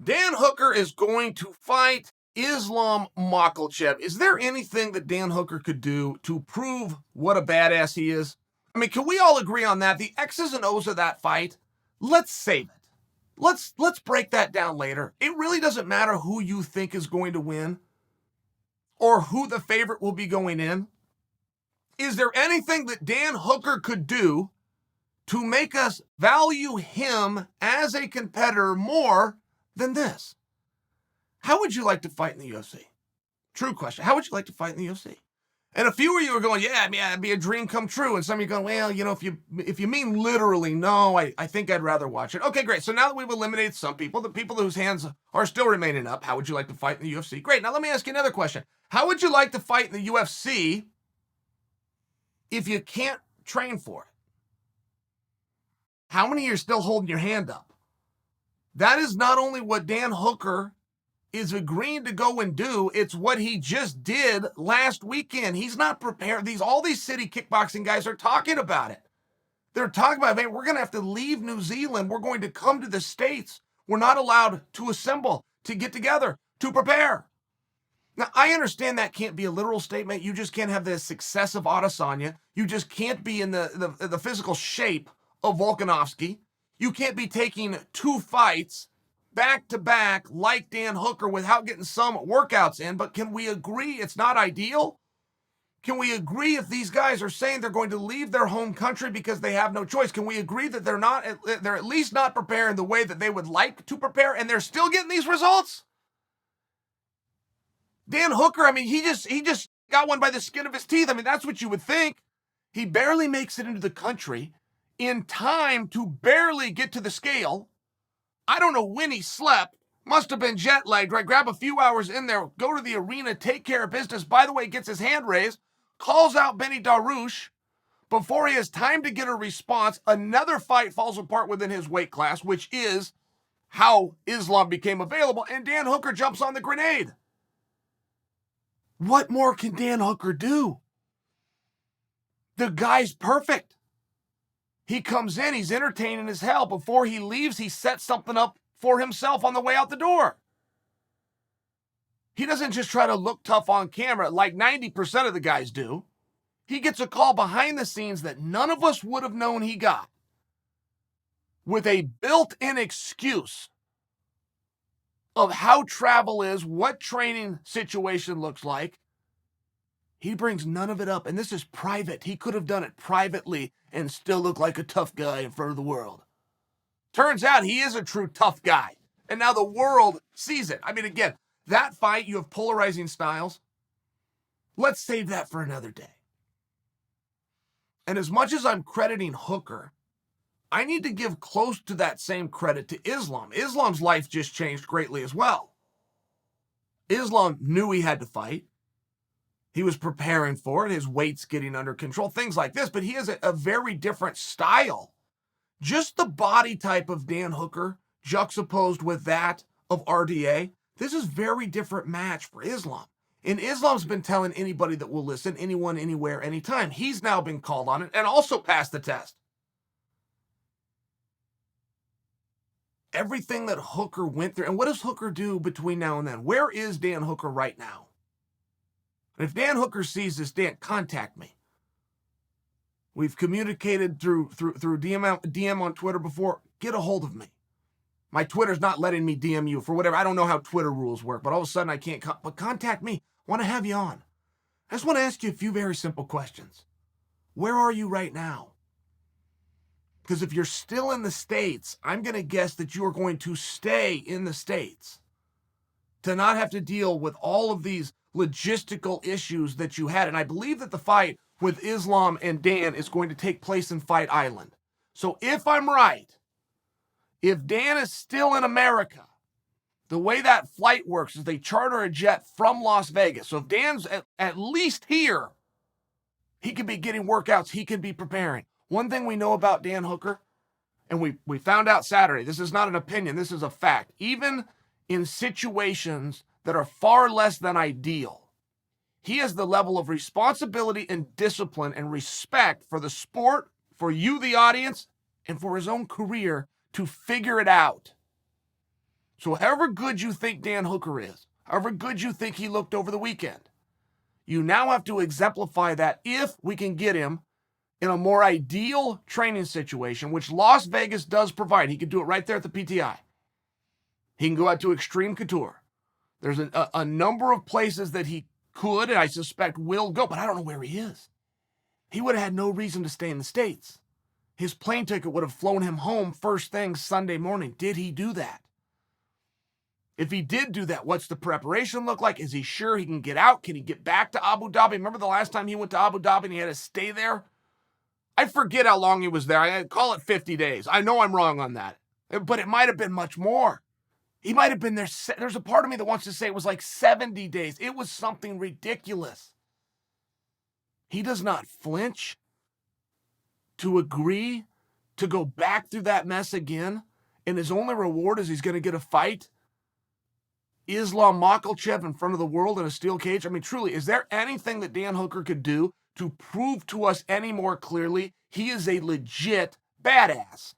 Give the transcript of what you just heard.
Dan Hooker is going to fight Islam Makhachev. Is there anything that Dan Hooker could do to prove what a badass he is? I mean, can we all agree on that? The X's and O's of that fight, let's save it. Let's break that down later. It really doesn't matter who you think is going to win or who the favorite will be going in. Is there anything that Dan Hooker could do to make us value him as a competitor more than this? How would you like to fight in the UFC? True question. How would you like to fight in the UFC? And a few of you are going, yeah, it'd be a dream come true. And some of you are going, well, if you mean literally, no, I think I'd rather watch it. Okay, great. So now that we've eliminated some people, the people whose hands are still remaining up, how would you like to fight in the UFC? Great. Now let me ask you another question. How would you like to fight in the UFC if you can't train for it? How many of you are still holding your hand up? That is not only what Dan Hooker is agreeing to go and do, it's what he just did last weekend. He's not prepared. All these city kickboxing guys are talking about it. They're talking about, man, we're going to have to leave New Zealand. We're going to come to the States. We're not allowed to assemble, to get together, to prepare. Now, I understand that can't be a literal statement. You just can't have the success of Adesanya. You just can't be in the physical shape of Volkanovski. You can't be taking 2 fights back to back like Dan Hooker without getting some workouts in. But can we agree it's not ideal? Can we agree if these guys are saying they're going to leave their home country because they have no choice? Can we agree that they're at least not preparing the way that they would like to prepare and they're still getting these results? Dan Hooker, I mean, he just got one by the skin of his teeth. I mean, that's what you would think. He barely makes it into the country in time to barely get to the scale. I don't know when he slept. Must have been jet lagged, right? Grab a few hours in there, go to the arena, take care of business. By the way, gets his hand raised, calls out Benny Darush. Before he has time to get a response, another fight falls apart within his weight class, which is how Islam became available, and Dan Hooker jumps on the grenade. What more can Dan Hooker do? The guy's perfect. He comes in, he's entertaining as hell. Before he leaves, he sets something up for himself on the way out the door. He doesn't just try to look tough on camera like 90% of the guys do. He gets a call behind the scenes that none of us would have known he got, with a built-in excuse of how travel is, what training situation looks like. He brings none of it up, and this is private. He could have done it privately and still look like a tough guy in front of the world. Turns out he is a true tough guy, and now the world sees it. I mean, again, that fight, you have polarizing styles. Let's save that for another day. And as much as I'm crediting Hooker, I need to give close to that same credit to Islam. Islam's life just changed greatly as well. Islam knew he had to fight. He was preparing for it. His weight's getting under control, things like this. But he has a very different style. Just the body type of Dan Hooker juxtaposed with that of RDA. This is a very different match for Islam. And Islam's been telling anybody that will listen, anyone, anywhere, anytime. He's now been called on it and also passed the test. Everything that Hooker went through. And what does Hooker do between now and then? Where is Dan Hooker right now? And if Dan Hooker sees this, Dan, contact me. We've communicated through DM on Twitter before. Get a hold of me. My Twitter's not letting me DM you for whatever. I don't know how Twitter rules work, but all of a sudden I can't. But contact me. I want to have you on. I just want to ask you a few very simple questions. Where are you right now? Because if you're still in the States, I'm going to guess that you are going to stay in the States to not have to deal with all of these logistical issues that you had. And I believe that the fight with Islam and Dan is going to take place in Fight Island. So if I'm right, if Dan is still in America, the way that flight works is they charter a jet from Las Vegas. So if Dan's at least here, he could be getting workouts, he could be preparing. One thing we know about Dan Hooker, and we found out Saturday, this is not an opinion, this is a fact. Even in situations that are far less than ideal, he has the level of responsibility and discipline and respect for the sport, for you, the audience, and for his own career to figure it out. So however good you think Dan Hooker is, however good you think he looked over the weekend, you now have to exemplify that if we can get him in a more ideal training situation, which Las Vegas does provide. He can do it right there at the PTI. He can go out to Extreme Couture. There's a number of places that he could, and I suspect will go, but I don't know where he is. He would have had no reason to stay in the States. His plane ticket would have flown him home first thing Sunday morning. Did he do that? If he did do that, what's the preparation look like? Is he sure he can get out? Can he get back to Abu Dhabi? Remember the last time he went to Abu Dhabi and he had to stay there? I forget how long he was there. I call it 50 days. I know I'm wrong on that, but it might have been much more. He might have been there. There's a part of me that wants to say it was like 70 days. It was something ridiculous. He does not flinch to agree to go back through that mess again, and his only reward is he's going to get a fight. Islam Makhachev in front of the world in a steel cage. I mean, truly, is there anything that Dan Hooker could do to prove to us any more clearly he is a legit badass?